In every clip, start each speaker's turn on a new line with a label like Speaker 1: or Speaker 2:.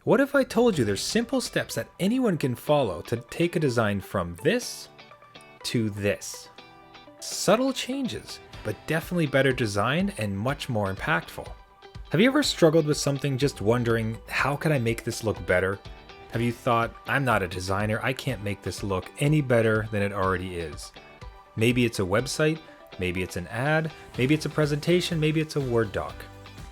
Speaker 1: What if I told you there's simple steps that anyone can follow to take a design from this to this? Subtle changes, but definitely better designed and much more impactful. Have you ever struggled with something just wondering, how can I make this look better? Have you thought, I'm not a designer, I can't make this look any better than it already is? Maybe it's a website, maybe it's an ad, maybe it's a presentation, maybe it's a Word doc.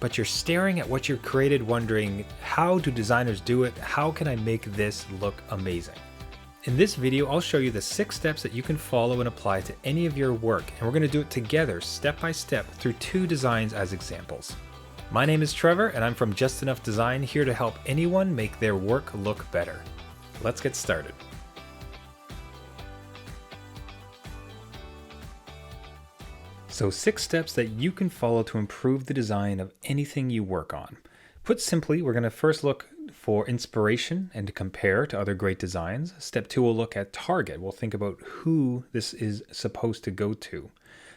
Speaker 1: But you're staring at what you've created wondering, how do designers do it? How can I make this look amazing? In this video, I'll show you the 6 steps that you can follow and apply to any of your work, and we're going to do it together step by step through 2 designs as examples. My name is Trevor, and I'm from Just Enough Design, here to help anyone make their work look better. Let's get started. So 6 steps that you can follow to improve the design of anything you work on. Put simply, we're going to first look for inspiration and to compare to other great designs. Step 2, we'll look at target. We'll think about who this is supposed to go to.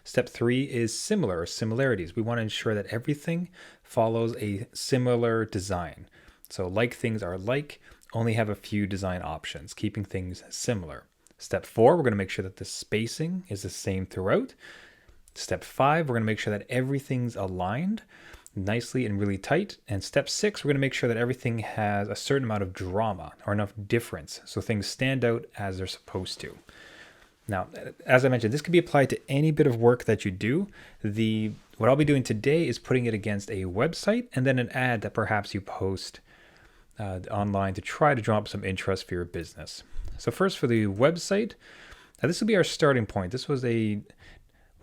Speaker 1: Step 3 is similar or similarities. We want to ensure that everything follows a similar design. So like things are like, only have a few design options, keeping things similar. Step 4, we're going to make sure that the spacing is the same throughout. Step 5, we're going to make sure that everything's aligned nicely and really tight. And step 6, we're going to make sure that everything has a certain amount of drama or enough difference so things stand out as they're supposed to. Now, as I mentioned, this could be applied to any bit of work that you do. What I'll be doing today is putting it against a website and then an ad that perhaps you post online to try to draw up some interest for your business. So first for the website, now this will be our starting point. This was a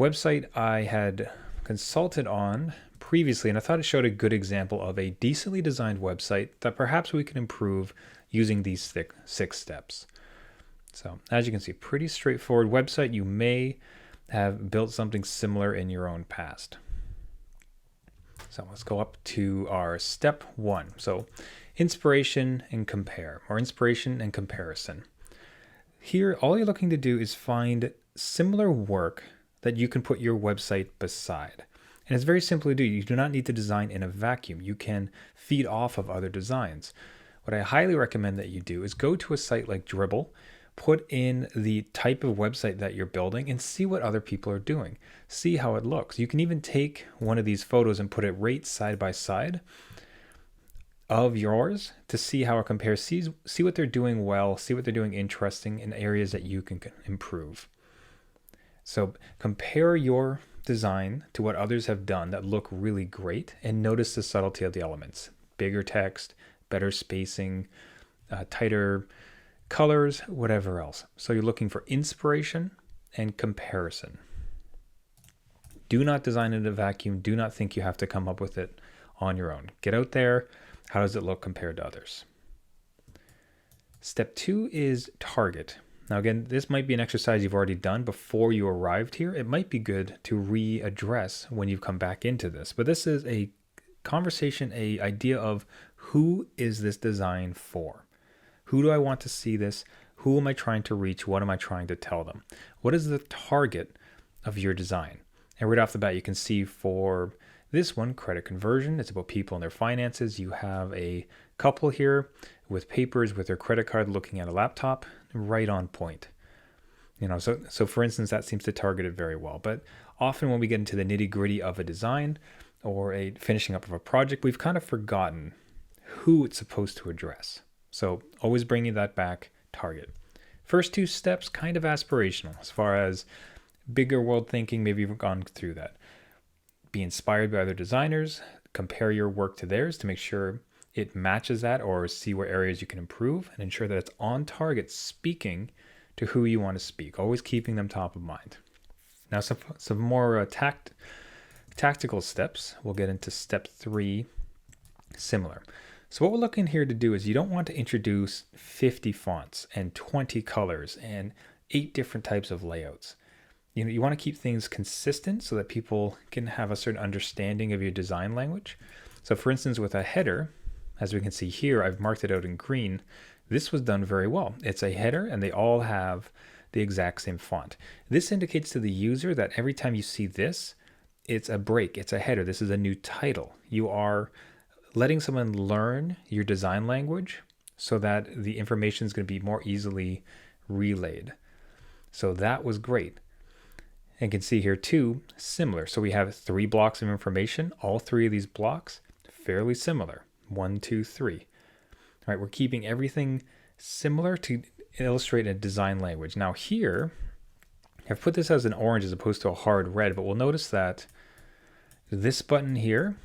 Speaker 1: website I had consulted on previously, and I thought it showed a good example of a decently designed website that perhaps we can improve using these 6 steps. So as you can see, pretty straightforward website. You may have built something similar in your own past. So let's go up to our step 1. So inspiration and compare, or inspiration and comparison. Here, all you're looking to do is find similar work that you can put your website beside. And it's very simple to do. You do not need to design in a vacuum. You can feed off of other designs. What I highly recommend that you do is go to a site like Dribbble, put in the type of website that you're building and see what other people are doing. See how it looks. You can even take one of these photos and put it right side by side of yours to see how it compares. See what they're doing well, see what they're doing interesting in areas that you can improve. So compare your design to what others have done that look really great and notice the subtlety of the elements. Bigger text, better spacing, tighter colors, whatever else. So you're looking for inspiration and comparison. Do not design in a vacuum. Do not think you have to come up with it on your own. Get out there. How does it look compared to others? Step 2 is target. Now again, this might be an exercise you've already done before you arrived here. It might be good to readdress when you come back into this, but this is a conversation, a idea of who is this design for? Who do I want to see this? Who am I trying to reach? What am I trying to tell them? What is the target of your design? And right off the bat, you can see for this one, credit conversion, it's about people and their finances. You have a couple here with papers with their credit card looking at a laptop, right on point. So for instance, that seems to target it very well. But often when we get into the nitty-gritty of a design or a finishing up of a project, we've kind of forgotten who it's supposed to address. So always bringing that back, target. First 2 steps, kind of aspirational as far as bigger world thinking. Maybe you've gone through that. Be inspired by other designers, compare your work to theirs to make sure it matches that, or see what areas you can improve and ensure that it's on target, speaking to who you want to speak, always keeping them top of mind. Now some more tactical steps. We'll get into step 3, similar. So what we're looking here to do is you don't want to introduce 50 fonts and 20 colors and 8 different types of layouts. You want to keep things consistent so that people can have a certain understanding of your design language. So for instance, with a header, as we can see here, I've marked it out in green. This was done very well. It's a header and they all have the exact same font. This indicates to the user that every time you see this, it's a break, it's a header. This is a new title. You are letting someone learn your design language so that the information is going to be more easily relayed. So that was great. And you can see here too, similar. So we have 3 blocks of information. All 3 of these blocks, fairly similar. 1, 2, 3. All right, we're keeping everything similar to illustrate a design language. Now here, I've put this as an orange as opposed to a hard red, but we'll notice that this button here,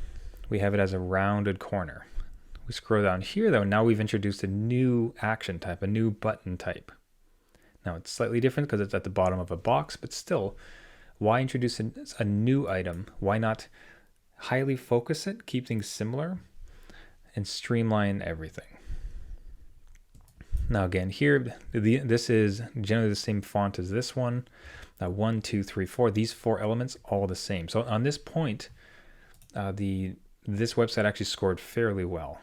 Speaker 1: we have it as a rounded corner. We scroll down here though, now we've introduced a new action type, a new button type. Now it's slightly different because it's at the bottom of a box, but still, why introduce a new item? Why not highly focus it, keep things similar, and streamline everything? Now again, here, this is generally the same font as this one. 1, 2, 3, 4, these 4 elements, all the same. So on this point, this website actually scored fairly well.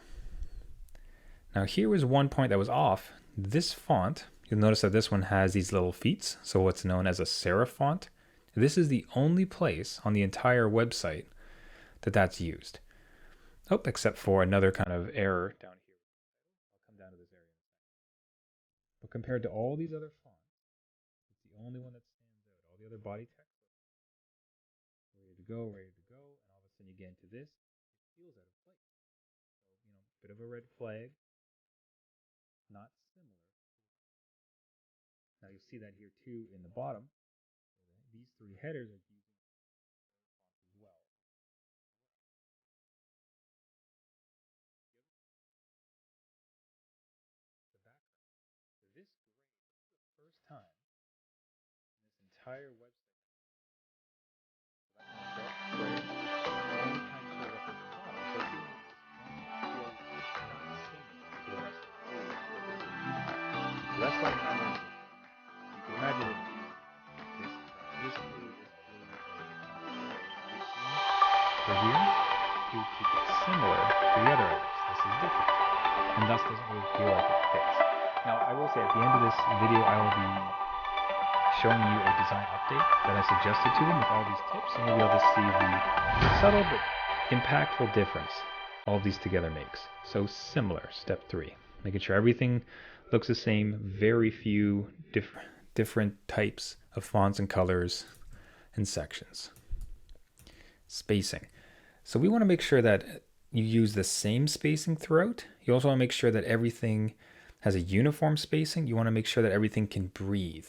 Speaker 1: Now here was one point that was off. This font, you'll notice that this one has these little feet, so what's known as a serif font. This is the only place on the entire website that that's used. Oh, except for another kind of error down here. I'll come down to this area. But compared to all these other fonts, it's the only one that stands out. All the other body text, ready to go, and all of a sudden you get into this, it feels out of place. So, bit of a red flag, not similar. Now you'll see that here too in the bottom. These 3 headers are using fonts as well. The background. So this gray, this is the first time in this entire website. That's why I'm you can imagine this blue is for here to keep it similar to the other items. This is different, and thus doesn't really feel like it fits. Now I will say at the end of this video I will be showing you a design update that I suggested to them with all these tips, and you'll be able to see the subtle but impactful difference all of these together makes. So similar, step 3, making sure everything looks the same, very few different types of fonts and colors and sections. Spacing. So we want to make sure that you use the same spacing throughout. You also want to make sure that everything has a uniform spacing. You want to make sure that everything can breathe.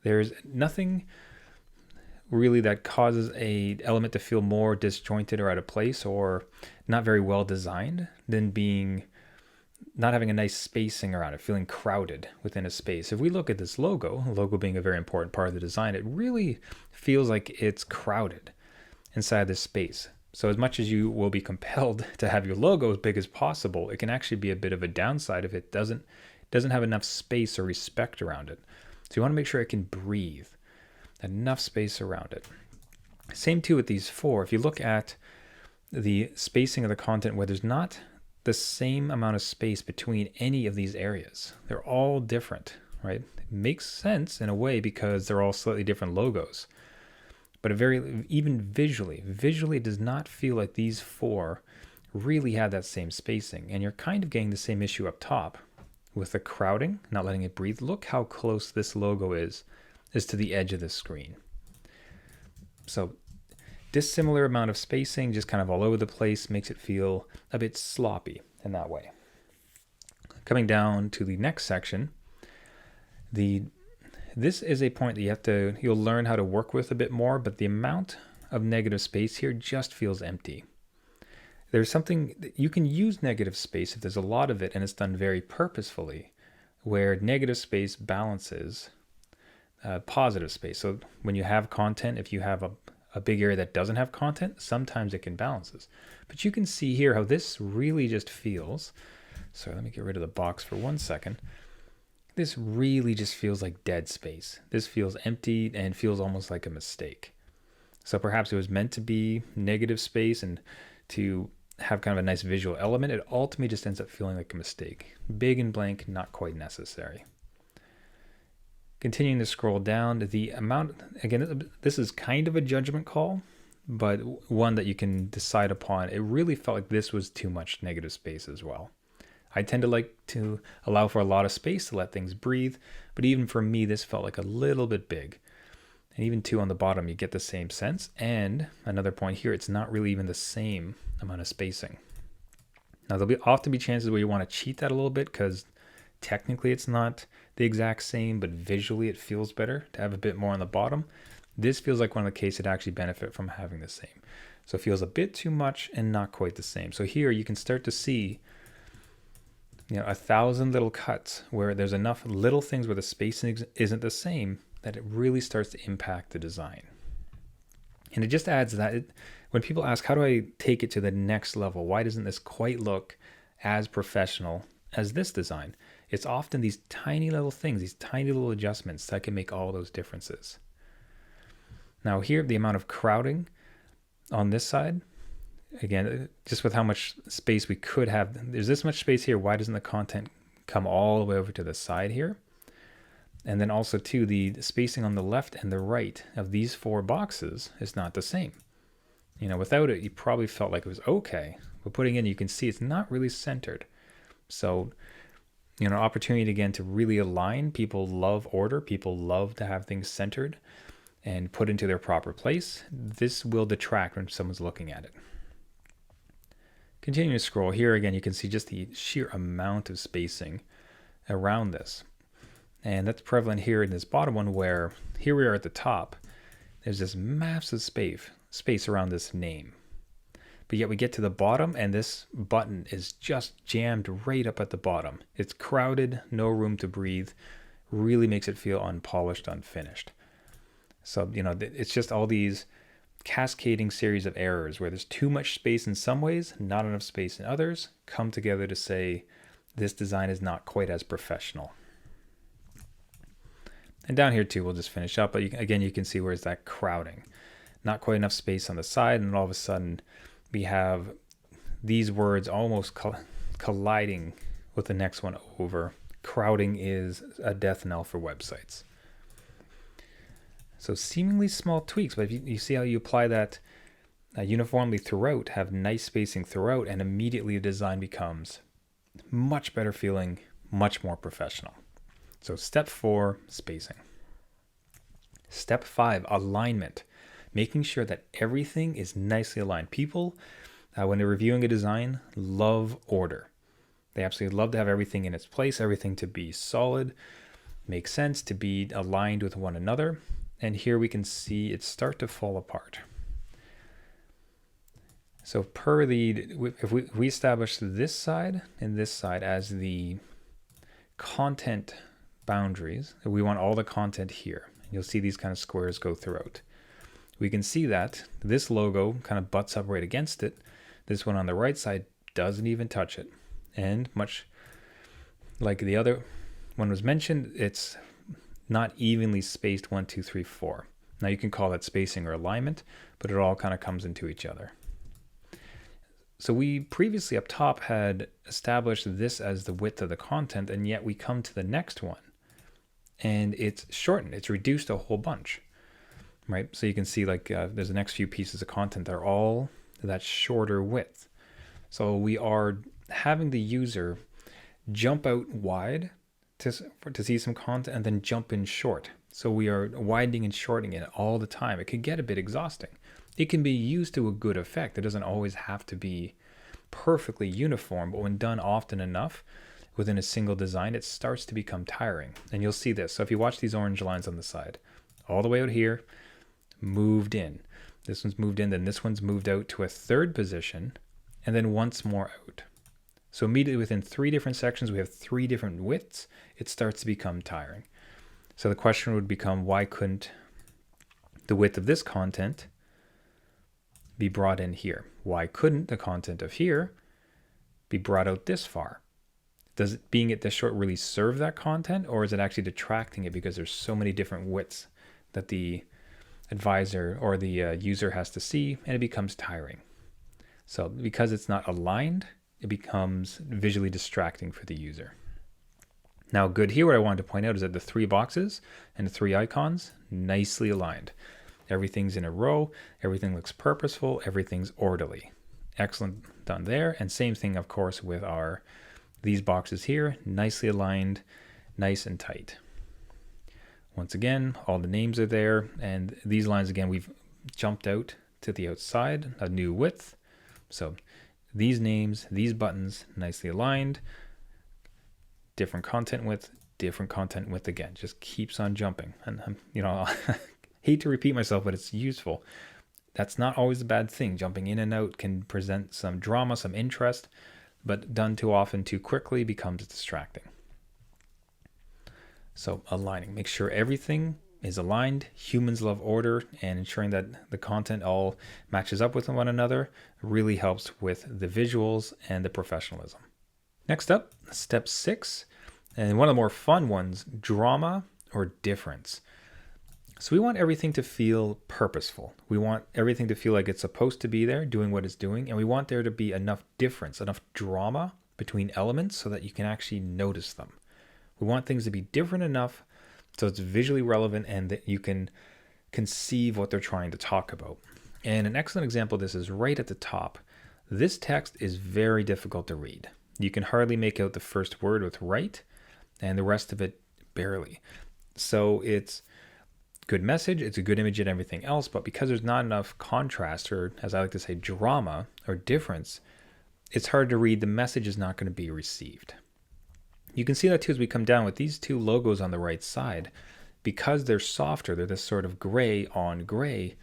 Speaker 1: There's nothing really that causes an element to feel more disjointed or out of place or not very well designed than not having a nice spacing around it, feeling crowded within a space. If we look at this logo being a very important part of the design, it really feels like it's crowded inside this space. So as much as you will be compelled to have your logo as big as possible, it can actually be a bit of a downside if it doesn't have enough space or respect around it. So you want to make sure it can breathe, enough space around it. Same too with these 4. If you look at the spacing of the content where there's not the same amount of space between any of these areas, they're all different, right? It makes sense in a way because they're all slightly different logos. But even visually it does not feel like these 4 really have that same spacing. And you're kind of getting the same issue up top with the crowding, not letting it breathe. Look how close this logo is to the edge of the screen. So dissimilar amount of spacing, just kind of all over the place, makes it feel a bit sloppy in that way. Coming down to the next section, this is a point that you'll learn how to work with a bit more, but the amount of negative space here just feels empty. There's something that you can use negative space if there's a lot of it and it's done very purposefully, where negative space balances positive space. So when you have content, if you have a big area that doesn't have content, sometimes it can balance this. But you can see here how this really just feels. So let me get rid of the box for 1 second. This really just feels like dead space. This feels empty and feels almost like a mistake. So perhaps it was meant to be negative space and to have kind of a nice visual element. It ultimately just ends up feeling like a mistake. Big and blank, not quite necessary. Continuing to scroll down, the amount, again, this is kind of a judgment call, but one that you can decide upon. It really felt like this was too much negative space as well. I tend to like to allow for a lot of space to let things breathe, but even for me, this felt like a little bit big. And even 2 on the bottom, you get the same sense. And another point here, it's not really even the same amount of spacing. Now, there'll often be chances where you want to cheat that a little bit because technically it's not the exact same, but visually it feels better to have a bit more on the bottom. This feels like one of the cases that actually benefit from having the same. So it feels a bit too much and not quite the same. So here you can start to see 1,000 little cuts where there's enough little things where the spacing isn't the same that it really starts to impact the design. And it just adds that when people ask, how do I take it to the next level? Why doesn't this quite look as professional as this design? It's often these tiny little things, these tiny little adjustments that can make all those differences. Now here, the amount of crowding on this side, again, just with how much space we could have, there's this much space here. Why doesn't the content come all the way over to the side here? And then also too, the spacing on the left and the right of these 4 boxes is not the same. Without it, you probably felt like it was okay. But putting in, you can see it's not really centered. So, opportunity again to really align. People love order. People love to have things centered and put into their proper place. This will detract when someone's looking at it. Continuing to scroll here again, you can see just the sheer amount of spacing around this. And that's prevalent here in this bottom one where here we are at the top. There's this massive space around this name. But yet we get to the bottom and this button is just jammed right up at the bottom. It's crowded, no room to breathe, really makes it feel unpolished, unfinished. So, it's just all these cascading series of errors where there's too much space in some ways, not enough space in others, come together to say this design is not quite as professional. And down here too, we'll just finish up. But again, you can see where's that crowding. Not quite enough space on the side. And all of a sudden, we have these words almost colliding with the next one over. Crowding is a death knell for websites. So seemingly small tweaks, but if you see how you apply that uniformly throughout, have nice spacing throughout, and immediately the design becomes much better feeling, much more professional. So step 4, spacing. Step 5, alignment. Making sure that everything is nicely aligned. People, when they're reviewing a design, love order. They absolutely love to have everything in its place, everything to be solid, make sense, to be aligned with one another. And here we can see it start to fall apart. So if we establish this side and this side as the content boundaries, we want all the content here. You'll see these kind of squares go throughout. We can see that this logo kind of butts up right against it. This one on the right side doesn't even touch it. And much like the other one was mentioned, it's not evenly spaced 1, 2, 3, 4. Now you can call that spacing or alignment, but it all kind of comes into each other. So we previously up top had established this as the width of the content, and yet we come to the next one and it's shortened. It's reduced a whole bunch, right? So you can see there's the next few pieces of content that are all that shorter width. So we are having the user jump out wide to see some content and then jump in short. So we are widening and shortening it all the time. It can get a bit exhausting. It can be used to a good effect. It doesn't always have to be perfectly uniform, but when done often enough within a single design, it starts to become tiring. And you'll see this. So if you watch these orange lines on the side, all the way out here, moved in. This one's moved in, then this one's moved out to a third position, and then once more out. So immediately within 3 different sections, we have 3 different widths. It starts to become tiring. So the question would become, why couldn't the width of this content be brought in here? Why couldn't the content of here be brought out this far? Does it, being it this short, really serve that content, or is it actually detracting it because there's so many different widths that the advisor or the user has to see, and it becomes tiring? So because it's not aligned, it becomes visually distracting for the user. Now, good here, what I wanted to point out is that the 3 boxes and the 3 icons, nicely aligned. Everything's in a row. Everything looks purposeful. Everything's orderly. Excellent, done there. And same thing, of course, with these boxes here, nicely aligned, nice and tight. Once again, all the names are there, and these lines, again, we've jumped out to the outside, a new width. So these names, these buttons, nicely aligned, different content width again, just keeps on jumping. And, I hate to repeat myself, but it's useful. That's not always a bad thing. Jumping in and out can present some drama, some interest, but done too often, too quickly becomes distracting. So aligning, make sure everything is aligned. Humans love order, and ensuring that the content all matches up with one another really helps with the visuals and the professionalism. Next up, step 6, and one of the more fun ones, drama or difference. So we want everything to feel purposeful. We want everything to feel like it's supposed to be there, doing what it's doing, and we want there to be enough difference, enough drama between elements so that you can actually notice them. We want things to be different enough so it's visually relevant and that you can conceive what they're trying to talk about. And an excellent example of this is right at the top. This text is very difficult to read. You can hardly make out the first word with right, and the rest of it barely. So it's good message, it's a good image and everything else, but because there's not enough contrast, or as I like to say, drama or difference, it's hard to read. The message is not going to be received. You can see that too as we come down with these two logos on the right side. Because they're softer, they're this sort of gray on gray,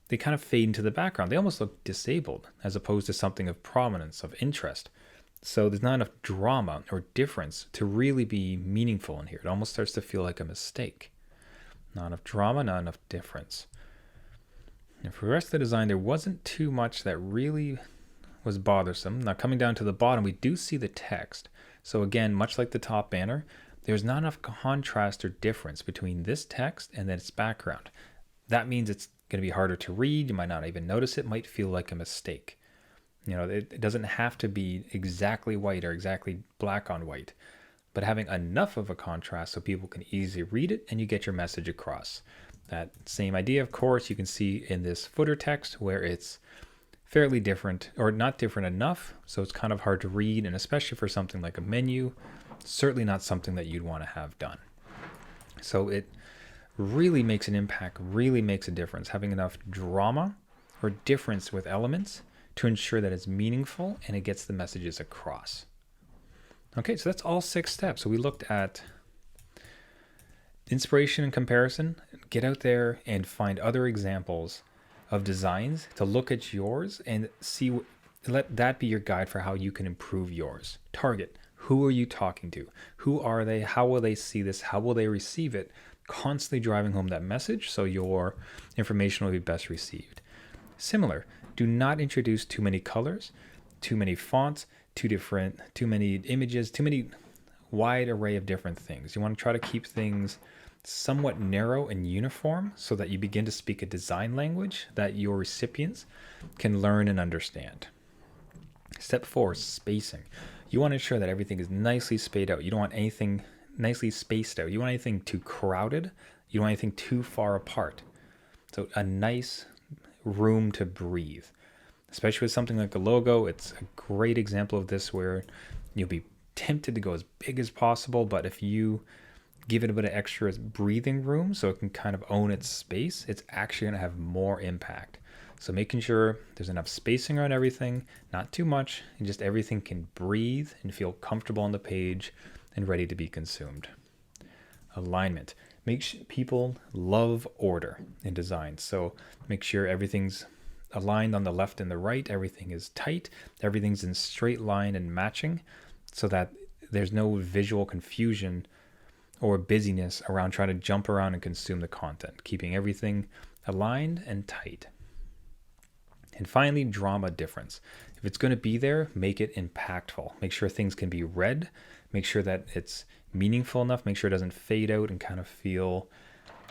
Speaker 1: they kind of fade into the background. They almost look disabled as opposed to something of prominence, of interest. So there's not enough drama or difference to really be meaningful in here. It almost starts to feel like a mistake. Not enough drama, not enough difference. And for the rest of the design, there wasn't too much that really was bothersome. Now coming down to the bottom, we do see the text. So again, much like the top banner, there's not enough contrast or difference between this text and then its background. That means it's going to be harder to read. You might not even notice it. Might feel like a mistake. It doesn't have to be exactly white or exactly black on white, but having enough of a contrast so people can easily read it and you get your message across. That same idea, of course, you can see in this footer text where it's fairly different or not different enough, so it's kind of hard to read, and especially for something like a menu, certainly not something that you'd want to have done. So it really makes an impact, really makes a difference, having enough drama or difference with elements to ensure that it's meaningful and it gets the messages across. Okay, so that's all 6 steps. So we looked at inspiration and comparison. Get out there and find other examples of designs to look at yours and see, let that be your guide for how you can improve yours. Target, who are you talking to? Who are they? How will they see this? How will they receive it? Constantly driving home that message so your information will be best received. Similar, do not introduce too many colors, too many fonts, too many images, too many wide array of different things. You want to try to keep things somewhat narrow and uniform so that you begin to speak a design language that your recipients can learn and understand. Step 4, spacing. You want to ensure that everything is nicely spaced out. You don't want anything nicely spaced out. You don't want anything too crowded. You don't want anything too far apart. So a nice room to breathe. Especially with something like a logo, it's a great example of this where you'll be tempted to go as big as possible, but if you give it a bit of extra breathing room so it can kind of own its space, it's actually going to have more impact. So making sure there's enough spacing around everything, not too much, and just everything can breathe and feel comfortable on the page and ready to be consumed. Alignment. People love order in design, so make sure everything's aligned on the left and the right, everything is tight, everything's in straight line and matching so that there's no visual confusion or busyness around trying to jump around and consume the content, keeping everything aligned and tight. And finally, drama difference. If it's going to be there, make it impactful. Make sure things can be read. Make sure that it's meaningful enough. Make sure it doesn't fade out and kind of feel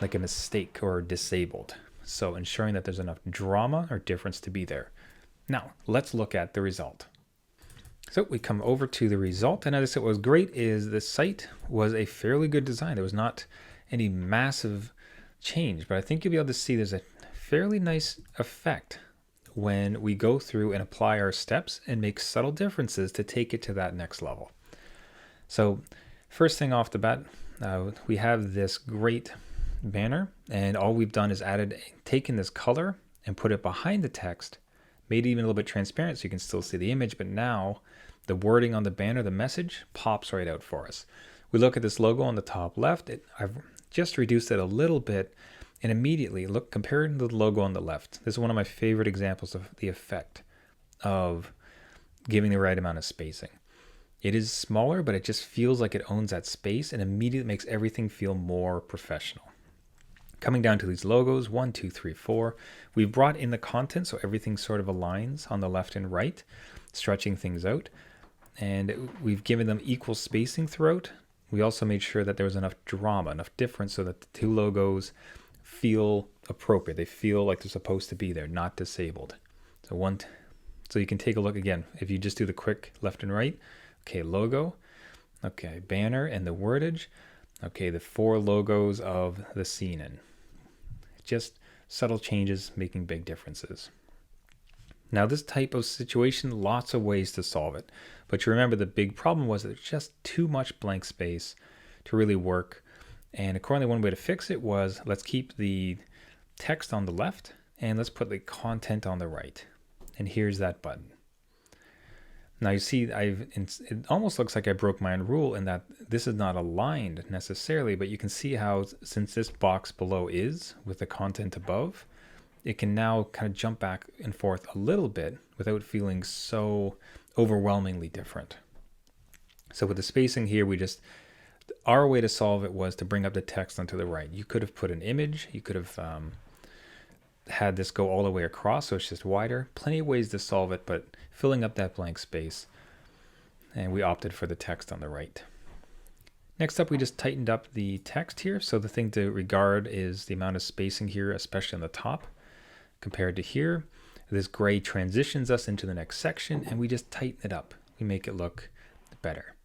Speaker 1: like a mistake or disabled. So ensuring that there's enough drama or difference to be there. Now, let's look at the result. So we come over to the result, and as I said, what was great is the site was a fairly good design. There was not any massive change, but I think you'll be able to see there's a fairly nice effect when we go through and apply our steps and make subtle differences to take it to that next level. So first thing off the bat, we have this great banner, and all we've done is taken this color and put it behind the text, made it even a little bit transparent so you can still see the image, but now the wording on the banner, the message, pops right out for us. We look at this logo on the top left, I've just reduced it a little bit, and immediately, look, compared to the logo on the left, this is one of my favorite examples of the effect of giving the right amount of spacing. It is smaller, but it just feels like it owns that space and immediately makes everything feel more professional. Coming down to these logos, 1, 2, 3, 4, we've brought in the content so everything sort of aligns on the left and right, stretching things out. And we've given them equal spacing throughout. We also made sure that there was enough drama, enough difference so that the two logos feel appropriate. They feel like they're supposed to be there, not disabled. So you can take a look again. If you just do the quick left and right, okay, logo, okay, banner and the wordage, okay, the 4 logos of the scene in. Just subtle changes making big differences. Now this type of situation, lots of ways to solve it. But you remember the big problem was that there's just too much blank space to really work. And accordingly, one way to fix it was, let's keep the text on the left and let's put the content on the right. And here's that button. Now you see, it almost looks like I broke my own rule in that this is not aligned necessarily, but you can see how, since this box below is with the content above, it can now kind of jump back and forth a little bit without feeling so overwhelmingly different. So with the spacing here, our way to solve it was to bring up the text onto the right. You could have put an image, you could have had this go all the way across so it's just wider. Plenty of ways to solve it, but filling up that blank space. And we opted for the text on the right. Next up, we just tightened up the text here. So the thing to regard is the amount of spacing here, especially on the top, compared to here. This gray transitions us into the next section, and we just tighten it up. We make it look better.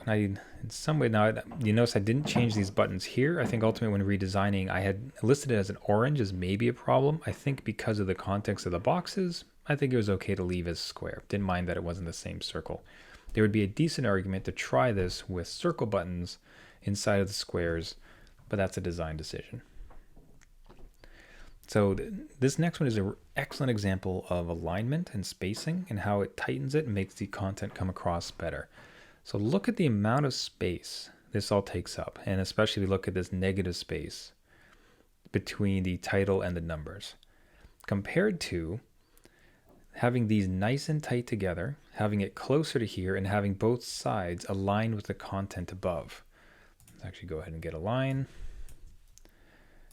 Speaker 1: In some way now, you notice I didn't change these buttons here. I think ultimately when redesigning, I had listed it as an orange as maybe a problem. I think because of the context of the boxes, I think it was okay to leave as square. Didn't mind that it wasn't the same circle. There would be a decent argument to try this with circle buttons inside of the squares, but that's a design decision. So this next one is an excellent example of alignment and spacing and how it tightens it and makes the content come across better. So look at the amount of space this all takes up, and especially look at this negative space between the title and the numbers, compared to having these nice and tight together, having it closer to here, and having both sides aligned with the content above. Let's actually go ahead and get a line.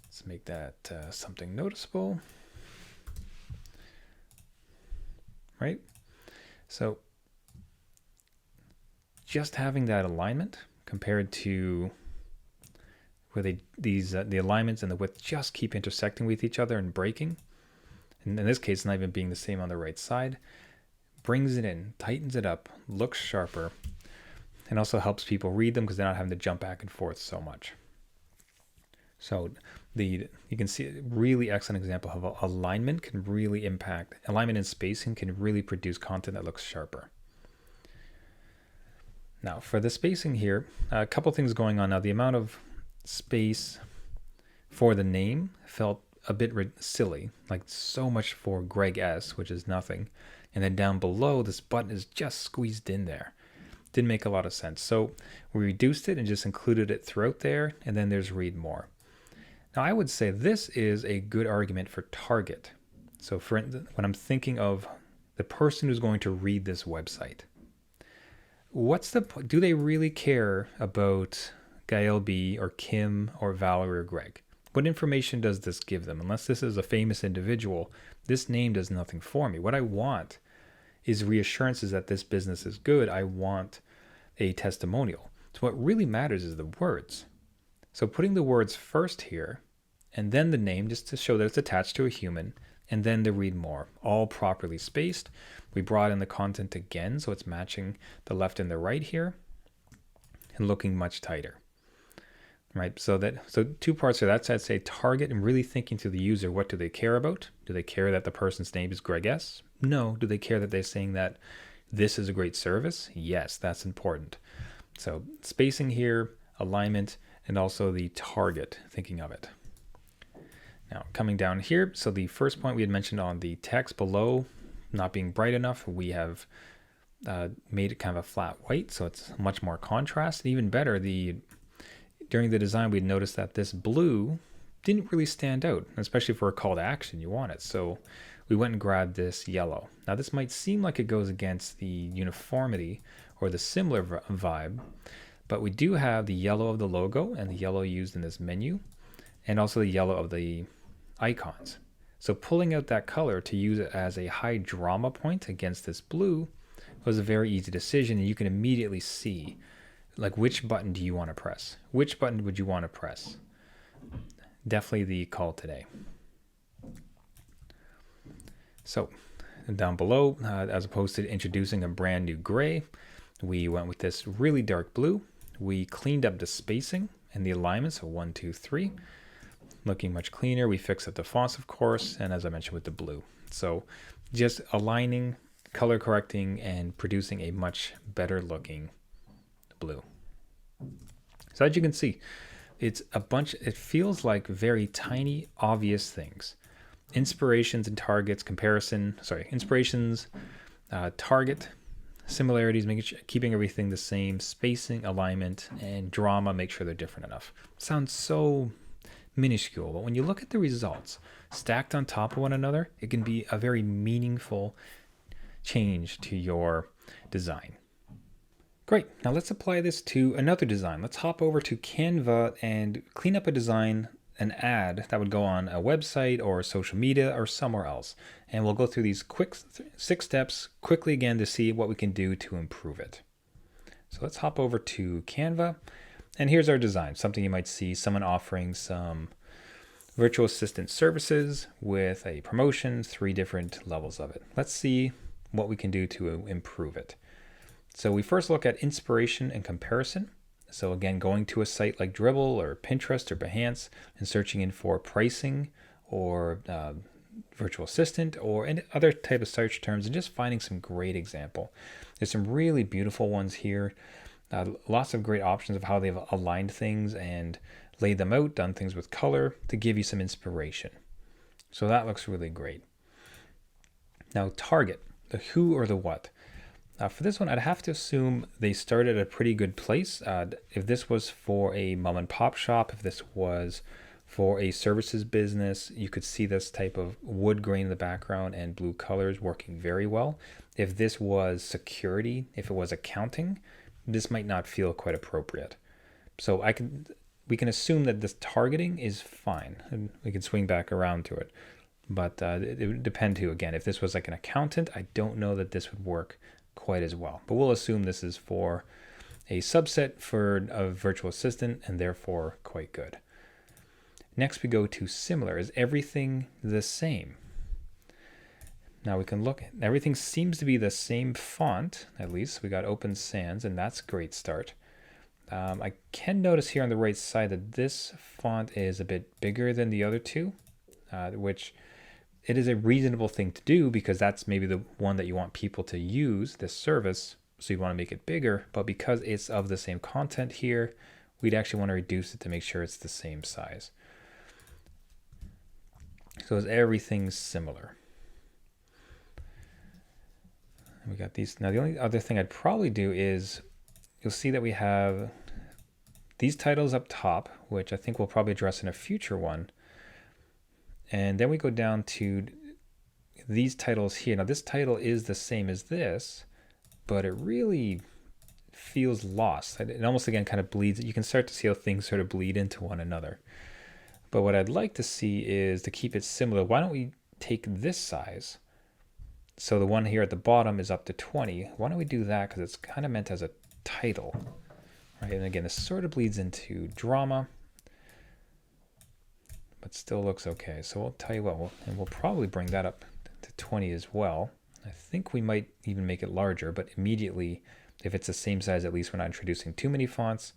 Speaker 1: Let's make that something noticeable, right? So just having that alignment compared to where the alignments and the width just keep intersecting with each other and breaking. And in this case, not even being the same on the right side, brings it in, tightens it up, looks sharper, and also helps people read them because they're not having to jump back and forth so much. So you can see a really excellent example of how alignment can really impact, alignment and spacing can really produce content that looks sharper. Now for the spacing here, a couple things going on now. The amount of space for the name felt a bit silly, like so much for Greg S, which is nothing. And then down below, this button is just squeezed in there. Didn't make a lot of sense. So we reduced it and just included it throughout there. And then there's read more. Now I would say this is a good argument for target. So for when I'm thinking of the person who's going to read this website, do they really care about Gael B or Kim or Valerie or Greg? What information does this give them? Unless this is a famous individual, this name does nothing for me. What I want is reassurances that this business is good. I want a testimonial. So what really matters is the words. So putting the words first here, and then the name just to show that it's attached to a human, and then the read more, all properly spaced. We brought in the content again, so it's matching the left and the right here, and looking much tighter. right? So two parts of that. So I'd say target and really thinking to the user, what do they care about? Do they care that the person's name is Greg S? No. Do they care that they're saying that this is a great service? Yes, that's important. So spacing here, alignment, and also the target, thinking of it. Now coming down here, so the first point we had mentioned on the text below not being bright enough, we have made it kind of a flat white, so it's much more contrast. And even better, during the design, we'd noticed that this blue didn't really stand out, especially for a call to action, you want it. So we went and grabbed this yellow. Now this might seem like it goes against the uniformity or the similar vibe, but we do have the yellow of the logo and the yellow used in this menu, and also the yellow of the icons. So pulling out that color to use it as a high drama point against this blue was a very easy decision, and you can immediately see like which button do you want to press? Which button would you want to press? Definitely the call today. So down below, as opposed to introducing a brand new gray, we went with this really dark blue. We cleaned up the spacing and the alignment, so 1, 2, 3. Looking much cleaner. We fixed up the fonts, of course, and as I mentioned with the blue. So just aligning, color correcting, and producing a much better looking blue. So as you can see, it's a bunch, it feels like very tiny, obvious things. Inspirations and targets, inspirations, target, similarities, keeping everything the same, spacing, alignment, and drama, make sure they're different enough. Sounds so minuscule, but when you look at the results stacked on top of one another, it can be a very meaningful change to your design. Great, now let's apply this to another design. Let's hop over to Canva and clean up a design, an ad that would go on a website or social media or somewhere else. And we'll go through these quick 6 steps quickly again to see what we can do to improve it. So let's hop over to Canva. And here's our design, something you might see someone offering some virtual assistant services with a promotion, 3 different levels of it. Let's see what we can do to improve it. So we first look at inspiration and comparison. So again, going to a site like Dribbble or Pinterest or Behance and searching in for pricing or virtual assistant or any other type of search terms and just finding some great example. There's some really beautiful ones here. Lots of great options of how they've aligned things and laid them out, done things with color to give you some inspiration. So that looks really great. Now target, the who or the what. For this one, I'd have to assume they started at a pretty good place. If this was for a mom and pop shop, if this was for a services business, you could see this type of wood grain in the background and blue colors working very well. If this was security, if it was accounting, this might not feel quite appropriate. So we can assume that this targeting is fine, and we can swing back around to it. But it would depend too. Again, if this was like an accountant, I don't know that this would work quite as well. But we'll assume this is for a subset for a virtual assistant and therefore quite good. Next we go to similar. Is everything the same? Now we can look, everything seems to be the same font, at least. We got Open Sans, and that's a great start. I can notice here on the right side that this font is a bit bigger than the other two, which it is a reasonable thing to do because that's maybe the one that you want people to use, this service, so you want to make it bigger. But because it's of the same content here, we'd actually want to reduce it to make sure it's the same size. So is everything similar? And we got these. Now the only other thing I'd probably do is, you'll see that we have these titles up top, which I think we'll probably address in a future one. And then we go down to these titles here. Now this title is the same as this, but it really feels lost. It almost again kind of bleeds. You can start to see how things sort of bleed into one another. But what I'd like to see is to keep it similar. Why don't we take this size? So the one here at the bottom is up to 20. Why don't we do that? Because it's kind of meant as a title, right? And again, this sort of bleeds into drama, but still looks okay. So we'll tell you what, we'll probably bring that up to 20 as well. I think we might even make it larger, but immediately, if it's the same size, at least we're not introducing too many fonts.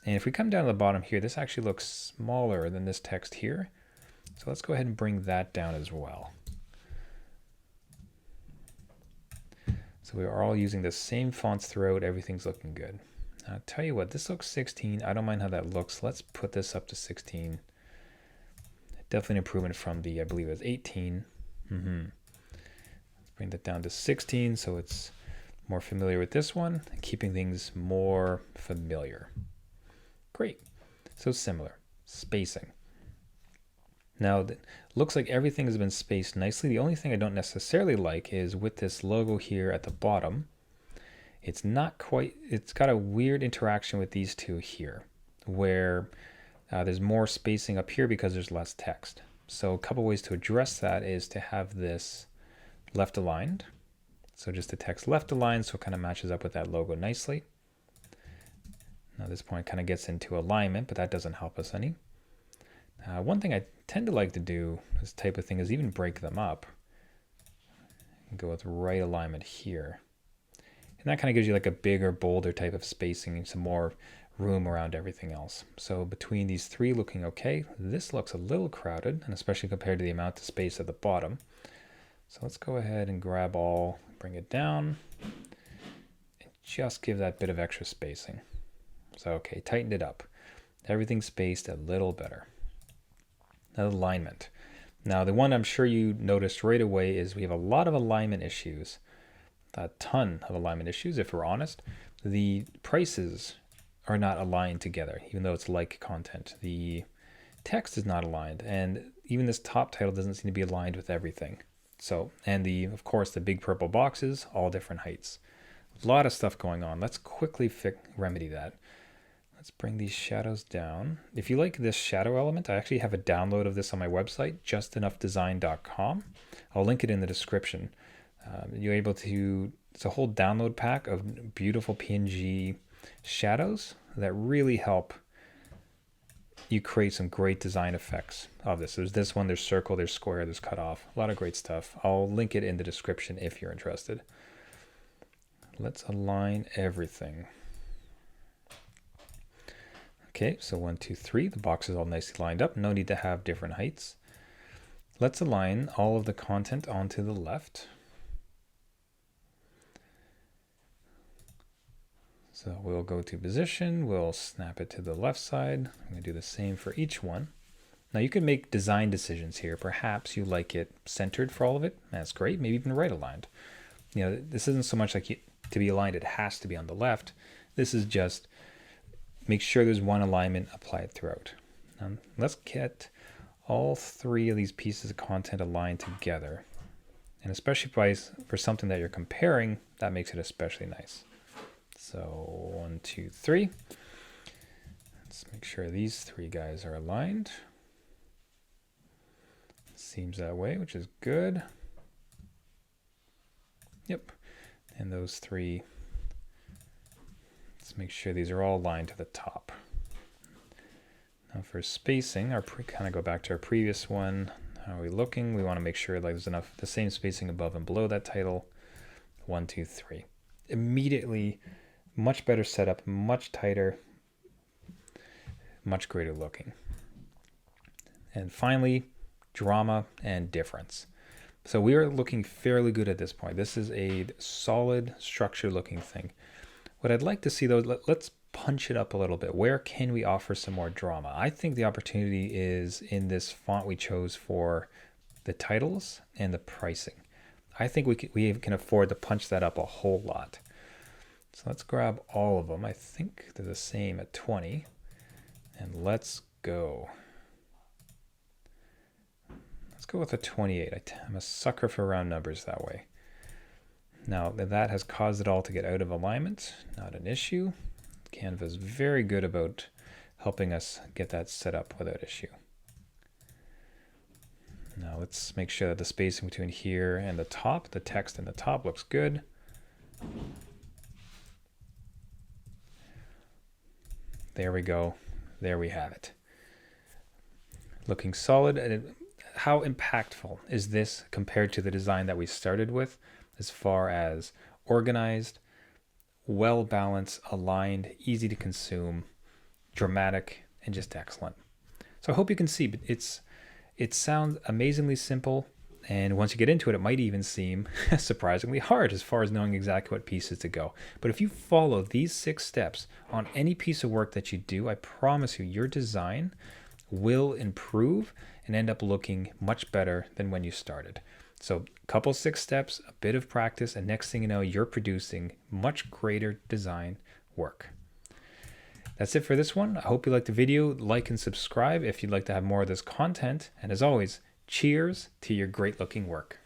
Speaker 1: And if we come down to the bottom here, this actually looks smaller than this text here. So let's go ahead and bring that down as well. So we are all using the same fonts throughout. Everything's looking good. Now, I'll tell you what, this looks 16. I don't mind how that looks. Let's put this up to 16. Definitely an improvement from the, I believe it was 18. Let's bring that down to 16 so it's more familiar with this one, and keeping things more familiar. Great. So similar. Spacing. Now, it looks like everything has been spaced nicely. The only thing I don't necessarily like is with this logo here at the bottom, it's not quite, it's got a weird interaction with these two here, where there's more spacing up here because there's less text. So a couple ways to address that is to have this left aligned. So just the text left aligned so it kind of matches up with that logo nicely. Now this point kind of gets into alignment, but that doesn't help us any. One thing I tend to like to do, this type of thing, is even break them up. And go with right alignment here. And that kind of gives you like a bigger, bolder type of spacing and some more room around everything else. So between these three looking okay, this looks a little crowded, and especially compared to the amount of space at the bottom. So let's go ahead and grab all, bring it down, and just give that bit of extra spacing. So okay, tightened it up. Everything's spaced a little better. Now alignment. Now the one I'm sure you noticed right away is we have a lot of alignment issues. A ton of alignment issues, if we're honest. The prices are not aligned together, even though it's like content. The text is not aligned, and even this top title doesn't seem to be aligned with everything. So, and of course, the big purple boxes, all different heights. A lot of stuff going on. Let's quickly remedy that. Let's bring these shadows down. If you like this shadow element, I actually have a download of this on my website, justenoughdesign.com. I'll link it in the description. You're able to, it's a whole download pack of beautiful PNG shadows that really help you create some great design effects of this. There's this one, there's circle, there's square, there's cut off, a lot of great stuff. I'll link it in the description if you're interested. Let's align everything. Okay, so 1, 2, 3, the box is all nicely lined up. No need to have different heights. Let's align all of the content onto the left. So we'll go to position, we'll snap it to the left side. I'm going to do the same for each one. Now you can make design decisions here. Perhaps you like it centered for all of it. That's great. Maybe even right aligned. You know, this isn't so much like to be aligned, it has to be on the left. This is just make sure there's one alignment applied throughout. Let's get all three of these pieces of content aligned together. And especially for something that you're comparing, that makes it especially nice. So 1, 2, 3. Let's make sure these three guys are aligned. Seems that way, which is good. Yep. And those three, let's make sure these are all aligned to the top. Now for spacing, kind of go back to our previous one. How are we looking? We want to make sure like there's enough, the same spacing above and below that title. 1, 2, 3. Immediately, much better setup, much tighter, much greater looking. And finally, drama and difference. So we are looking fairly good at this point. This is a solid structure looking thing. What I'd like to see though, let's punch it up a little bit. Where can we offer some more drama? I think the opportunity is in this font we chose for the titles and the pricing. I think we can afford to punch that up a whole lot. So let's grab all of them. I think they're the same at 20. And let's go. Let's go with a 28. I'm a sucker for round numbers that way. Now that has caused it all to get out of alignment. Not an issue. Canva is very good about helping us get that set up without issue. Now let's make sure that the spacing between here and the top, the text in the top looks good. There we go. There we have it. Looking solid. And how impactful is this compared to the design that we started with as far as organized, well-balanced, aligned, easy to consume? dramatic, and just excellent. So I hope you can see, but it sounds amazingly simple, and once you get into it, it might even seem surprisingly hard as far as knowing exactly what pieces to go. But if you follow these 6 steps on any piece of work that you do, I promise you, your design will improve and end up looking much better than when you started. So couple 6 steps, a bit of practice, and next thing you know, you're producing much greater design work. That's it for this one. I hope you liked the video. Like and subscribe if you'd like to have more of this content. And as always, cheers to your great looking work.